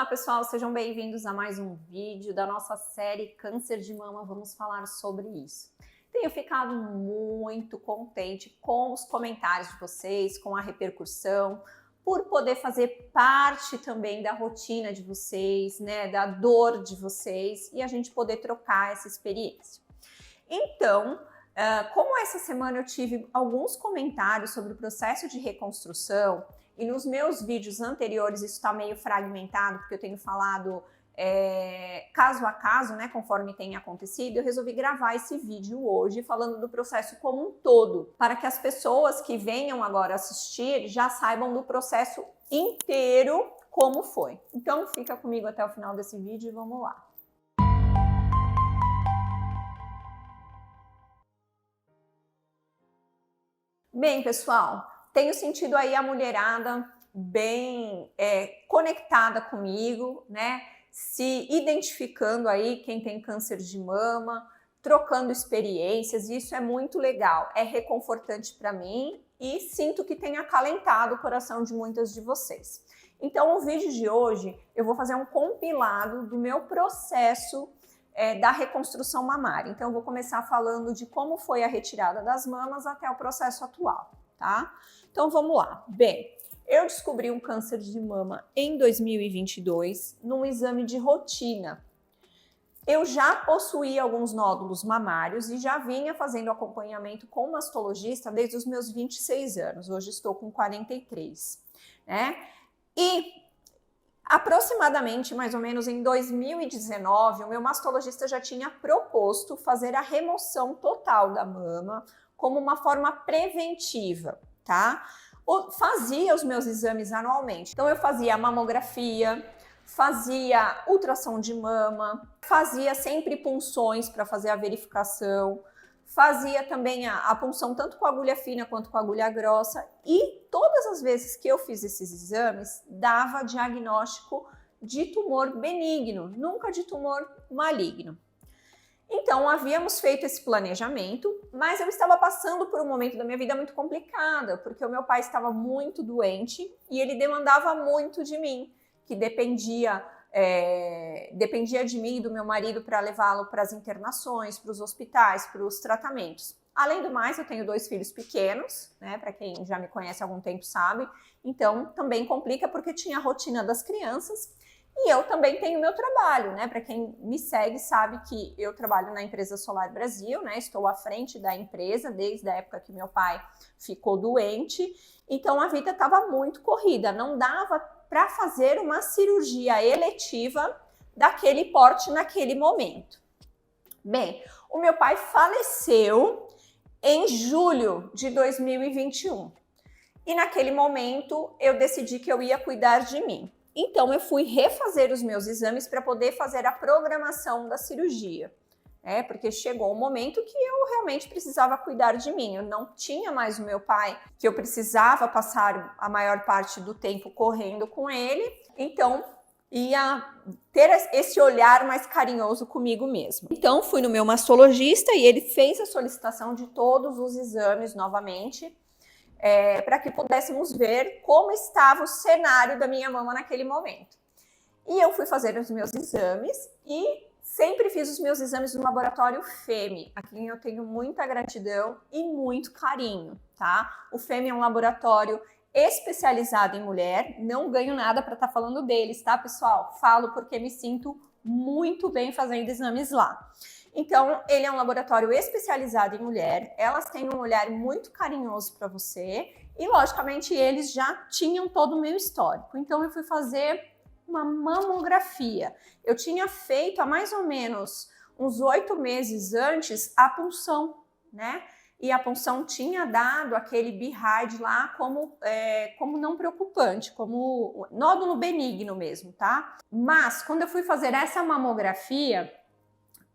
Olá pessoal, sejam bem-vindos a mais um vídeo da nossa série Câncer de Mama. Vamos falar sobre isso. Tenho ficado muito contente com os comentários de vocês, com a repercussão, por poder fazer parte também da rotina de vocês, né, da dor de vocês e a gente poder trocar essa experiência. Então, como essa semana eu tive alguns comentários sobre o processo de reconstrução, e nos meus vídeos anteriores isso está meio fragmentado, porque eu tenho falado caso a caso, né, conforme tem acontecido, eu resolvi gravar esse vídeo hoje falando do processo como um todo, para que as pessoas que venham agora assistir já saibam do processo inteiro como foi. Então fica comigo até o final desse vídeo e vamos lá. Bem, pessoal, tenho sentido aí a mulherada bem conectada comigo, né? Se identificando aí quem tem câncer de mama, trocando experiências, e isso é muito legal, é reconfortante para mim e sinto que tem acalentado o coração de muitas de vocês. Então, o vídeo de hoje eu vou fazer um compilado do meu processo da reconstrução mamária. Então, eu vou começar falando de como foi a retirada das mamas até o processo atual, tá? Então, vamos lá. Bem, eu descobri um câncer de mama em 2022 num exame de rotina. Eu já possuía alguns nódulos mamários e já vinha fazendo acompanhamento com mastologista desde os meus 26 anos. Hoje estou com 43, né? E aproximadamente, mais ou menos em 2019, o meu mastologista já tinha proposto fazer a remoção total da mama como uma forma preventiva, tá? Fazia os meus exames anualmente. Então eu fazia mamografia, fazia ultrassom de mama, fazia sempre punções para fazer a verificação, fazia também a punção tanto com agulha fina quanto com agulha grossa, e todas as vezes que eu fiz esses exames, dava diagnóstico de tumor benigno, nunca de tumor maligno. Então, havíamos feito esse planejamento, mas eu estava passando por um momento da minha vida muito complicado, porque o meu pai estava muito doente e ele demandava muito de mim, que dependia de mim e do meu marido para levá-lo para as internações, para os hospitais, para os tratamentos. Além do mais, eu tenho 2 filhos pequenos, né? Para quem já me conhece há algum tempo sabe, então também complica porque tinha a rotina das crianças. E eu também tenho meu trabalho, né? Para quem me segue sabe que eu trabalho na empresa Solar Brasil, né? Estou à frente da empresa desde a época que meu pai ficou doente. Então a vida estava muito corrida, não dava para fazer uma cirurgia eletiva daquele porte naquele momento. Bem, o meu pai faleceu em julho de 2021. E naquele momento eu decidi que eu ia cuidar de mim. Então, eu fui refazer os meus exames para poder fazer a programação da cirurgia, porque chegou um momento que eu realmente precisava cuidar de mim. Eu não tinha mais o meu pai, que eu precisava passar a maior parte do tempo correndo com ele, então ia ter esse olhar mais carinhoso comigo mesmo. Então, fui no meu mastologista e ele fez a solicitação de todos os exames novamente, para que pudéssemos ver como estava o cenário da minha mama naquele momento. E eu fui fazer os meus exames e sempre fiz os meus exames no laboratório FEME, a quem eu tenho muita gratidão e muito carinho, tá? O FEME é um laboratório especializado em mulher, não ganho nada para estar falando deles, tá, pessoal? Falo porque me sinto muito bem fazendo exames lá. Então, ele é um laboratório especializado em mulher, elas têm um olhar muito carinhoso para você e, logicamente, eles já tinham todo o meu histórico. Então, eu fui fazer uma mamografia. Eu tinha feito há mais ou menos uns 8 meses antes a punção, né? E a punção tinha dado aquele BIRAD lá como não preocupante, como nódulo benigno mesmo, tá? Mas, quando eu fui fazer essa mamografia,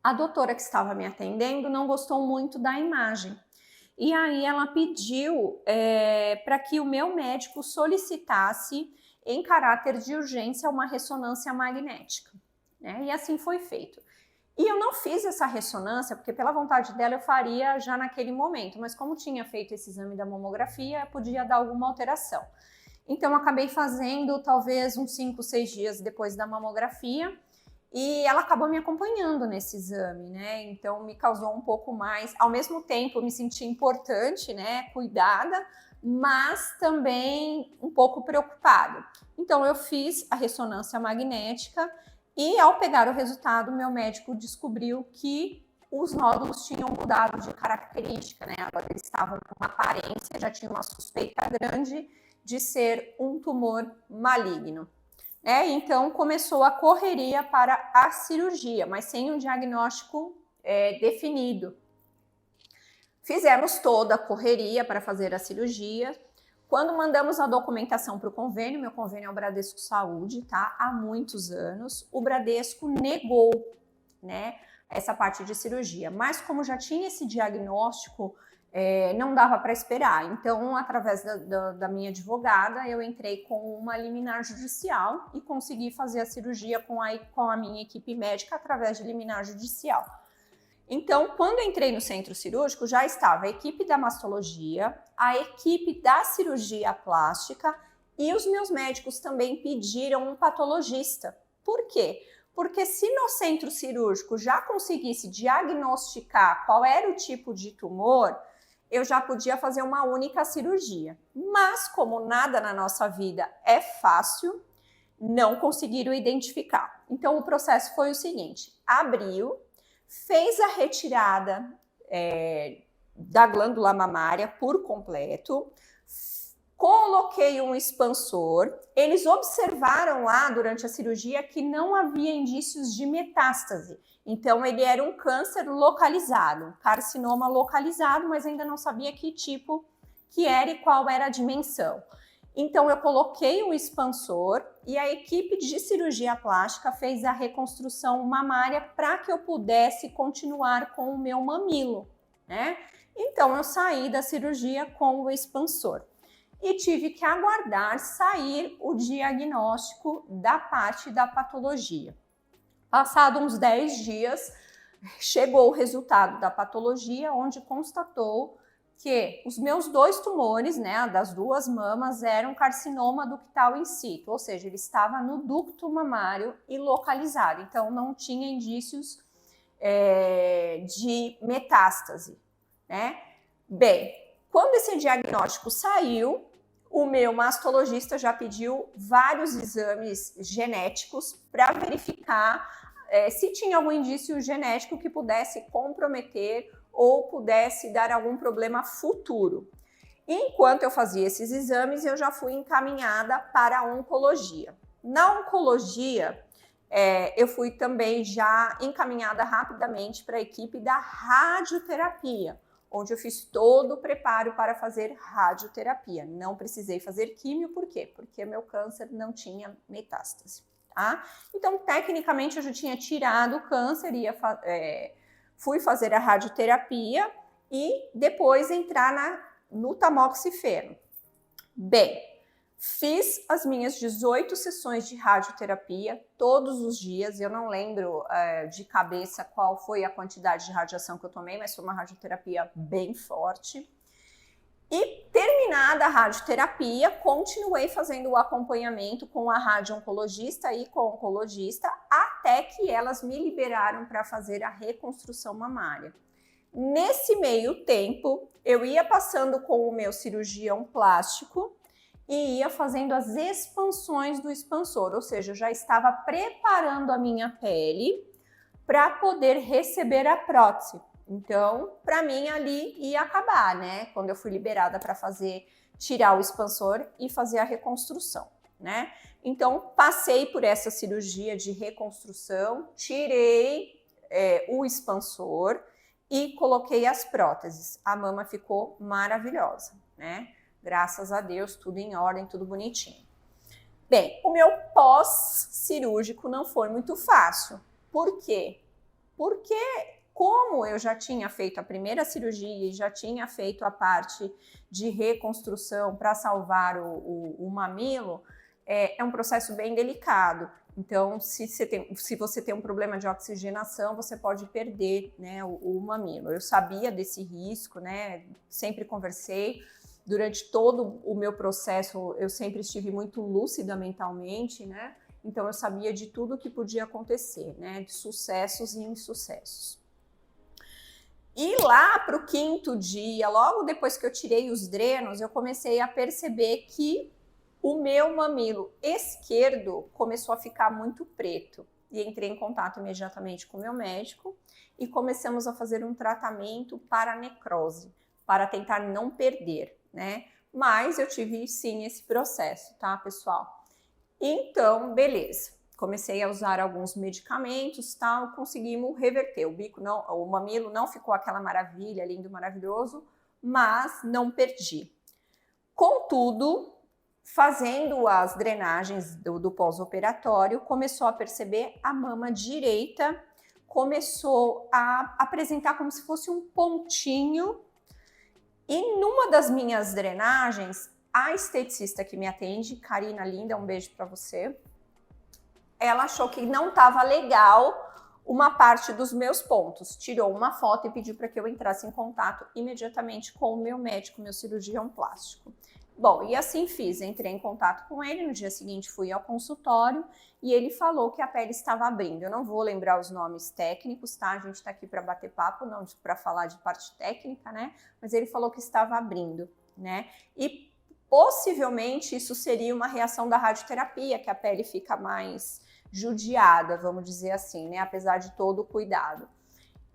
a doutora que estava me atendendo não gostou muito da imagem. E aí ela pediu para que o meu médico solicitasse, em caráter de urgência, uma ressonância magnética, né? E assim foi feito. E eu não fiz essa ressonância, porque pela vontade dela eu faria já naquele momento, mas como tinha feito esse exame da mamografia, podia dar alguma alteração. Então, acabei fazendo talvez uns 5, 6 dias depois da mamografia e ela acabou me acompanhando nesse exame, né? Então, me causou um pouco mais... Ao mesmo tempo, eu me senti importante, né? Cuidada, mas também um pouco preocupada. Então, eu fiz a ressonância magnética e, ao pegar o resultado, meu médico descobriu que os nódulos tinham mudado de característica, né? Agora eles estavam com uma aparência, já tinha uma suspeita grande de ser um tumor maligno. Então começou a correria para a cirurgia, mas sem um diagnóstico definido. Fizemos toda a correria para fazer a cirurgia. Quando mandamos a documentação para o convênio, meu convênio é o Bradesco Saúde, tá? Há muitos anos, o Bradesco negou, né, essa parte de cirurgia. Mas como já tinha esse diagnóstico, não dava para esperar. Então, através da minha advogada, eu entrei com uma liminar judicial e consegui fazer a cirurgia com a minha equipe médica através de liminar judicial. Então, quando eu entrei no centro cirúrgico, já estava a equipe da mastologia, a equipe da cirurgia plástica e os meus médicos também pediram um patologista. Por quê? Porque se no centro cirúrgico já conseguisse diagnosticar qual era o tipo de tumor, eu já podia fazer uma única cirurgia. Mas, como nada na nossa vida é fácil, não conseguiram identificar. Então, o processo foi o seguinte: abriu, fez a retirada da glândula mamária por completo, coloquei um expansor, eles observaram lá durante a cirurgia que não havia indícios de metástase. Então, ele era um câncer localizado, carcinoma localizado, mas ainda não sabia que tipo que era e qual era a dimensão. Então, eu coloquei o expansor e a equipe de cirurgia plástica fez a reconstrução mamária para que eu pudesse continuar com o meu mamilo, né? Então, eu saí da cirurgia com o expansor e tive que aguardar sair o diagnóstico da parte da patologia. Passado uns 10 dias, chegou o resultado da patologia, onde constatou que os meus 2 tumores, né, das 2 mamas, eram carcinoma ductal in situ, ou seja, ele estava no ducto mamário e localizado, então não tinha indícios de metástase, né? Bem, quando esse diagnóstico saiu, o meu mastologista já pediu vários exames genéticos para verificar se tinha algum indício genético que pudesse comprometer ou pudesse dar algum problema futuro. Enquanto eu fazia esses exames, eu já fui encaminhada para a oncologia. Na oncologia, eu fui também já encaminhada rapidamente para a equipe da radioterapia, onde eu fiz todo o preparo para fazer radioterapia. Não precisei fazer químio, por quê? Porque meu câncer não tinha metástase, tá? Então, tecnicamente, eu já tinha tirado o câncer, fui fazer a radioterapia e depois entrar no tamoxifeno. Bem, fiz as minhas 18 sessões de radioterapia todos os dias. Eu não lembro de cabeça qual foi a quantidade de radiação que eu tomei, mas foi uma radioterapia bem forte. E terminada a radioterapia, continuei fazendo o acompanhamento com a radio-oncologista e com o oncologista, até que elas me liberaram para fazer a reconstrução mamária. Nesse meio tempo, eu ia passando com o meu cirurgião plástico e ia fazendo as expansões do expansor, ou seja, eu já estava preparando a minha pele para poder receber a prótese. Então, para mim, ali ia acabar, né? Quando eu fui liberada para tirar o expansor e fazer a reconstrução, né? Então, passei por essa cirurgia de reconstrução, tirei o expansor e coloquei as próteses. A mama ficou maravilhosa, né? Graças a Deus, tudo em ordem, tudo bonitinho. Bem, o meu pós-cirúrgico não foi muito fácil. Por quê? Porque como eu já tinha feito a primeira cirurgia e já tinha feito a parte de reconstrução para salvar o mamilo, é um processo bem delicado. Então, se você tem um problema de oxigenação, você pode perder, né, o mamilo. Eu sabia desse risco, né? Sempre conversei, durante todo o meu processo, eu sempre estive muito lúcida mentalmente, né? Então eu sabia de tudo que podia acontecer, né? De sucessos e insucessos. E lá para o 5º dia, logo depois que eu tirei os drenos, eu comecei a perceber que o meu mamilo esquerdo começou a ficar muito preto. E entrei em contato imediatamente com o meu médico e começamos a fazer um tratamento para necrose, para tentar não perder, né? Mas eu tive sim esse processo, tá, pessoal? Então, beleza. Comecei a usar alguns medicamentos, tal, conseguimos reverter. O bico não, o mamilo não ficou aquela maravilha, lindo, maravilhoso, mas não perdi. Contudo, fazendo as drenagens do pós-operatório, começou a perceber a mama direita, começou a apresentar como se fosse um pontinho. E numa das minhas drenagens, a esteticista que me atende, Karina linda, um beijo para você, ela achou que não estava legal uma parte dos meus pontos, tirou uma foto e pediu para que eu entrasse em contato imediatamente com o meu médico, meu cirurgião plástico. Bom, e assim fiz, entrei em contato com ele, no dia seguinte fui ao consultório e ele falou que a pele estava abrindo. Eu não vou lembrar os nomes técnicos, tá? A gente está aqui para bater papo, não para falar de parte técnica, né? Mas ele falou que estava abrindo, né? E possivelmente isso seria uma reação da radioterapia, que a pele fica mais judiada, vamos dizer assim, né? Apesar de todo o cuidado.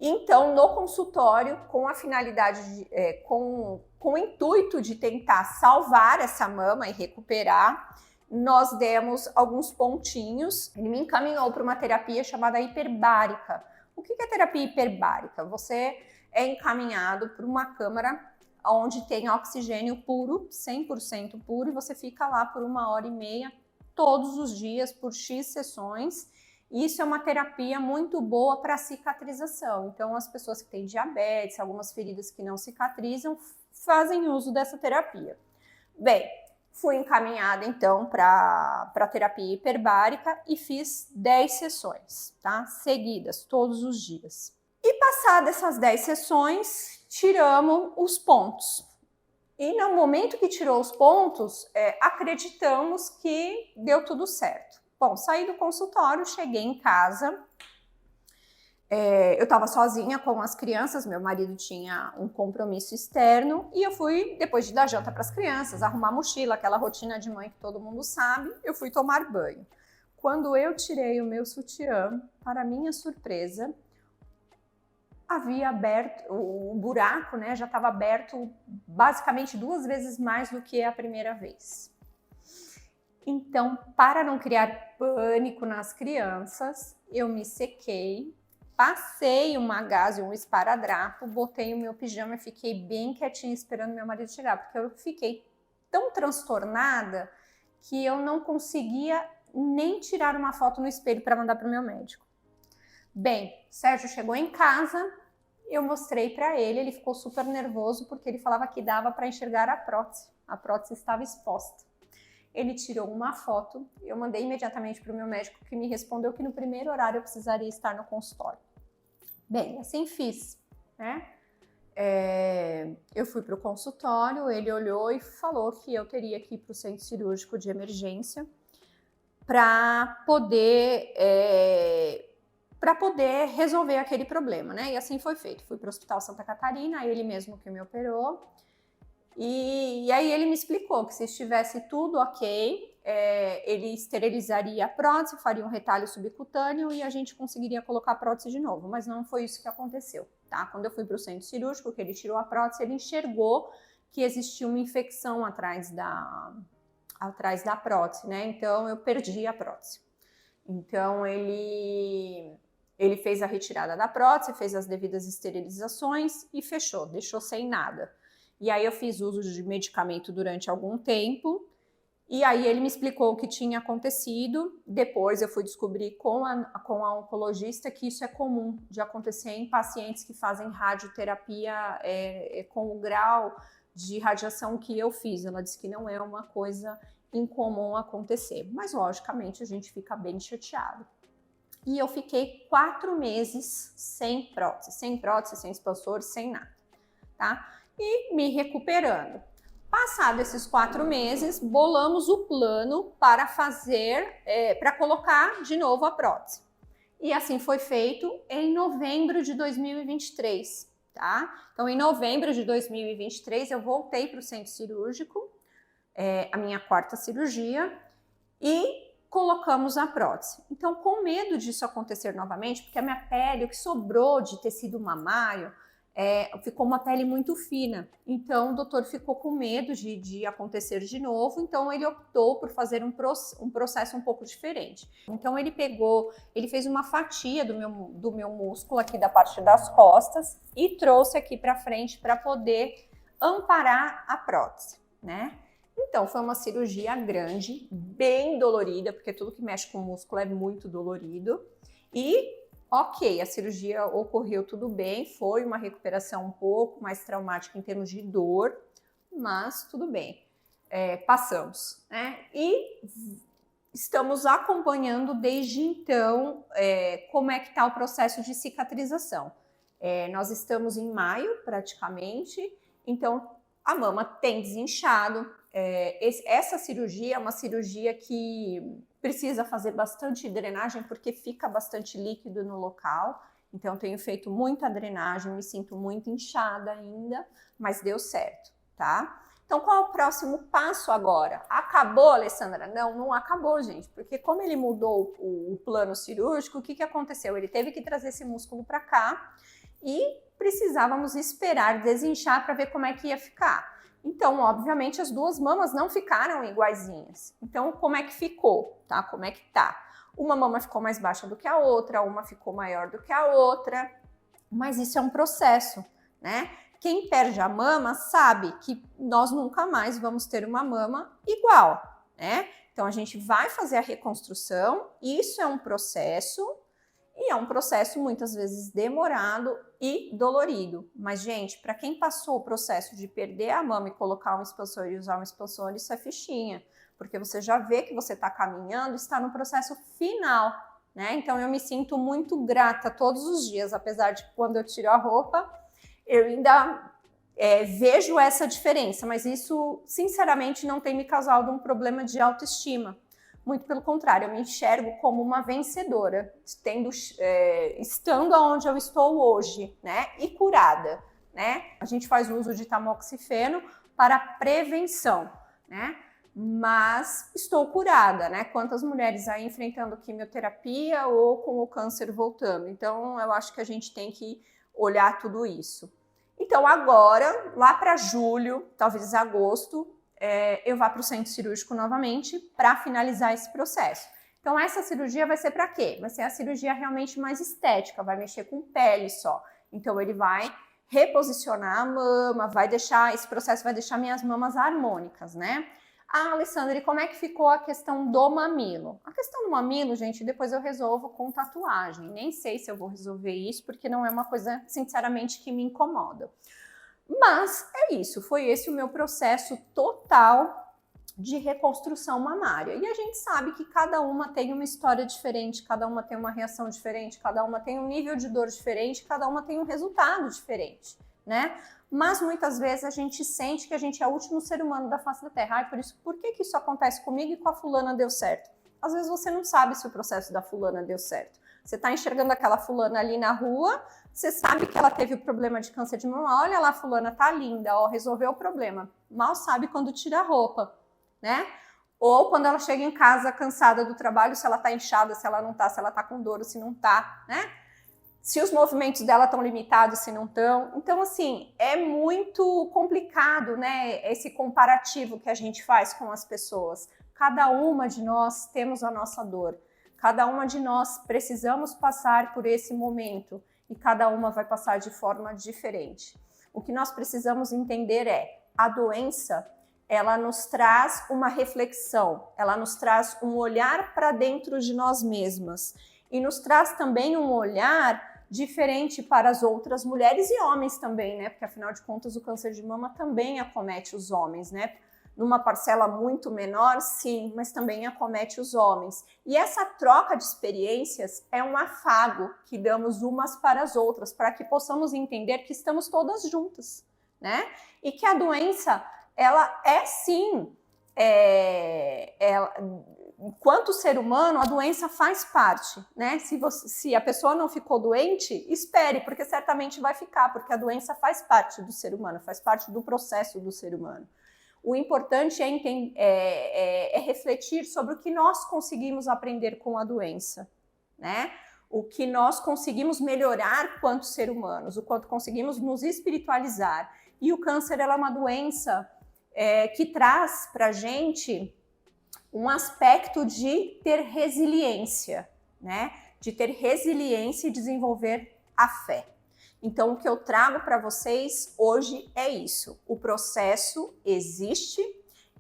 Então, no consultório, com a finalidade, com o intuito de tentar salvar essa mama e recuperar, nós demos alguns pontinhos. Ele me encaminhou para uma terapia chamada hiperbárica. O que é terapia hiperbárica? Você é encaminhado para uma câmara onde tem oxigênio puro, 100% puro, e você fica lá por 1h30 todos os dias, por X sessões. Isso é uma terapia muito boa para cicatrização. Então, as pessoas que têm diabetes, algumas feridas que não cicatrizam, fazem uso dessa terapia. Bem, fui encaminhada então para a terapia hiperbárica e fiz 10 sessões, tá? Seguidas, todos os dias. E passadas essas 10 sessões, tiramos os pontos. E no momento que tirou os pontos, acreditamos que deu tudo certo. Bom, saí do consultório, cheguei em casa, eu estava sozinha com as crianças, meu marido tinha um compromisso externo e eu fui, depois de dar janta para as crianças, arrumar a mochila, aquela rotina de mãe que todo mundo sabe, eu fui tomar banho. Quando eu tirei o meu sutiã, para minha surpresa, havia aberto, o buraco, né, já estava aberto basicamente 2 vezes mais do que a primeira vez. Então, para não criar pânico nas crianças, eu me sequei, passei uma gaze, um esparadrapo, botei o meu pijama e fiquei bem quietinha esperando meu marido chegar, porque eu fiquei tão transtornada que eu não conseguia nem tirar uma foto no espelho para mandar para o meu médico. Bem, Sérgio chegou em casa, eu mostrei para ele ficou super nervoso porque ele falava que dava para enxergar a prótese estava exposta. Ele tirou uma foto, eu mandei imediatamente para o meu médico, que me respondeu que no primeiro horário eu precisaria estar no consultório. Bem, assim fiz, né? Eu fui para o consultório, ele olhou e falou que eu teria que ir para o centro cirúrgico de emergência para poder resolver aquele problema, né? E assim foi feito. Fui para o Hospital Santa Catarina, ele mesmo que me operou. E aí ele me explicou que se estivesse tudo ok, ele esterilizaria a prótese, faria um retalho subcutâneo e a gente conseguiria colocar a prótese de novo, mas não foi isso que aconteceu, tá? Quando eu fui para o centro cirúrgico, que ele tirou a prótese, ele enxergou que existia uma infecção atrás da prótese, né? Então eu perdi a prótese. Então ele fez a retirada da prótese, fez as devidas esterilizações e fechou, deixou sem nada. E aí eu fiz uso de medicamento durante algum tempo, e aí ele me explicou o que tinha acontecido. Depois eu fui descobrir com a oncologista que isso é comum de acontecer em pacientes que fazem radioterapia com o grau de radiação que eu fiz. Ela disse que não é uma coisa incomum acontecer, mas logicamente a gente fica bem chateado. E eu fiquei 4 meses sem prótese, sem expansor, sem nada, tá? E me recuperando. Passado esses 4 meses, bolamos o plano para para colocar de novo a prótese. E assim foi feito em novembro de 2023, tá? Então, em novembro de 2023, eu voltei para o centro cirúrgico, a minha 4ª cirurgia, e colocamos a prótese. Então, com medo disso acontecer novamente, porque a minha pele, o que sobrou de tecido mamário, ficou uma pele muito fina. Então, o doutor ficou com medo de acontecer de novo, então ele optou por fazer um processo um pouco diferente. Então, ele fez uma fatia do meu músculo aqui da parte das costas e trouxe aqui para frente para poder amparar a prótese, né? Então, foi uma cirurgia grande, bem dolorida, porque tudo que mexe com o músculo é muito dolorido. E, ok, a cirurgia ocorreu tudo bem, foi uma recuperação um pouco mais traumática em termos de dor, mas tudo bem, passamos, né? E estamos acompanhando desde então como é que está o processo de cicatrização. Nós estamos em maio, praticamente, então a mama tem desinchado. Essa cirurgia é uma cirurgia que precisa fazer bastante drenagem porque fica bastante líquido no local. Então, tenho feito muita drenagem, me sinto muito inchada ainda, mas deu certo, tá? Então, qual é o próximo passo agora? Acabou, Alessandra? Não, não acabou, gente, porque como ele mudou o plano cirúrgico, o que aconteceu? Ele teve que trazer esse músculo para cá e precisávamos esperar desinchar para ver como é que ia ficar. Então, obviamente, as 2 mamas não ficaram iguaizinhas. Então, como é que ficou, tá? Como é que tá? Uma mama ficou mais baixa do que a outra, uma ficou maior do que a outra, mas isso é um processo, né? Quem perde a mama sabe que nós nunca mais vamos ter uma mama igual, né? Então, a gente vai fazer a reconstrução, isso é um processo, e é um processo muitas vezes demorado e dolorido. Mas, gente, para quem passou o processo de perder a mama e colocar um expansor e usar um expansor, isso é fichinha. Porque você já vê que você está caminhando, está no processo final, né? Então, eu me sinto muito grata todos os dias, apesar de que quando eu tiro a roupa, eu ainda vejo essa diferença. Mas isso, sinceramente, não tem me causado um problema de autoestima. Muito pelo contrário, eu me enxergo como uma vencedora, estando onde eu estou hoje, né? E curada, né? A gente faz uso de tamoxifeno para prevenção, né? Mas estou curada, né? Quantas mulheres aí enfrentando quimioterapia ou com o câncer voltando? Então, eu acho que a gente tem que olhar tudo isso. Então, agora, lá para julho, talvez agosto, eu vá para o centro cirúrgico novamente para finalizar esse processo. Então, essa cirurgia vai ser para quê? Vai ser a cirurgia realmente mais estética, vai mexer com pele só. Então, ele vai reposicionar a mama, esse processo vai deixar minhas mamas harmônicas, né? Ah, Alessandra, e como é que ficou a questão do mamilo? A questão do mamilo, gente, depois eu resolvo com tatuagem. Nem sei se eu vou resolver isso, porque não é uma coisa, sinceramente, que me incomoda. Mas é isso, foi esse o meu processo total de reconstrução mamária. E a gente sabe que cada uma tem uma história diferente, cada uma tem uma reação diferente, cada uma tem um nível de dor diferente, cada uma tem um resultado diferente, né? Mas muitas vezes a gente sente que a gente é o último ser humano da face da Terra. Ai, por que isso acontece comigo e com a fulana deu certo? Às vezes você não sabe se o processo da fulana deu certo. Você está enxergando aquela fulana ali na rua, você sabe que ela teve o problema de câncer de mama, olha lá, fulana tá linda, ó, resolveu o problema. Mal sabe quando tira a roupa, né? Ou quando ela chega em casa cansada do trabalho, se ela tá inchada, se ela não tá, se ela tá com dor ou se não tá, né? Se os movimentos dela estão limitados, se não estão. Então, assim, é muito complicado, né, esse comparativo que a gente faz com as pessoas. Cada uma de nós temos a nossa dor. Cada uma de nós precisamos passar por esse momento e cada uma vai passar de forma diferente. O que nós precisamos entender a doença, ela nos traz uma reflexão, ela nos traz um olhar para dentro de nós mesmas e nos traz também um olhar diferente para as outras mulheres e homens também, né? Porque afinal de contas o câncer de mama também acomete os homens, né? Numa parcela muito menor, sim, mas também acomete os homens. E essa troca de experiências é um afago que damos umas para as outras, para que possamos entender que estamos todas juntas, né? E que a doença, ela é sim, enquanto ser humano, a doença faz parte, né? Se a pessoa não ficou doente, espere, porque certamente vai ficar, porque a doença faz parte do ser humano, faz parte do processo do ser humano. O importante é refletir sobre o que nós conseguimos aprender com a doença, né? O que nós conseguimos melhorar quanto ser humanos, o quanto conseguimos nos espiritualizar. E o câncer é uma doença que traz para a gente um aspecto de ter resiliência, né? De ter resiliência e desenvolver a fé. Então, o que eu trago para vocês hoje é isso. O processo existe,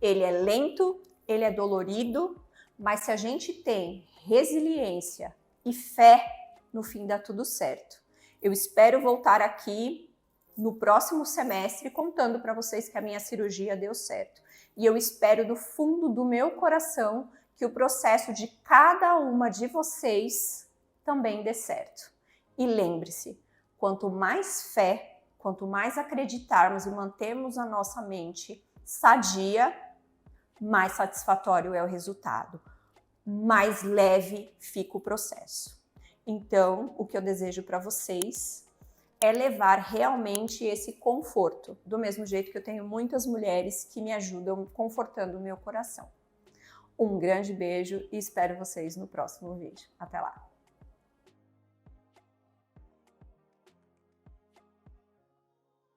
ele é lento, ele é dolorido, mas se a gente tem resiliência e fé, no fim dá tudo certo. Eu espero voltar aqui no próximo semestre contando para vocês que a minha cirurgia deu certo. E eu espero do fundo do meu coração que o processo de cada uma de vocês também dê certo. E lembre-se, quanto mais fé, quanto mais acreditarmos e mantermos a nossa mente sadia, mais satisfatório é o resultado, mais leve fica o processo. Então, o que eu desejo para vocês é levar realmente esse conforto, do mesmo jeito que eu tenho muitas mulheres que me ajudam confortando o meu coração. Um grande beijo e espero vocês no próximo vídeo. Até lá!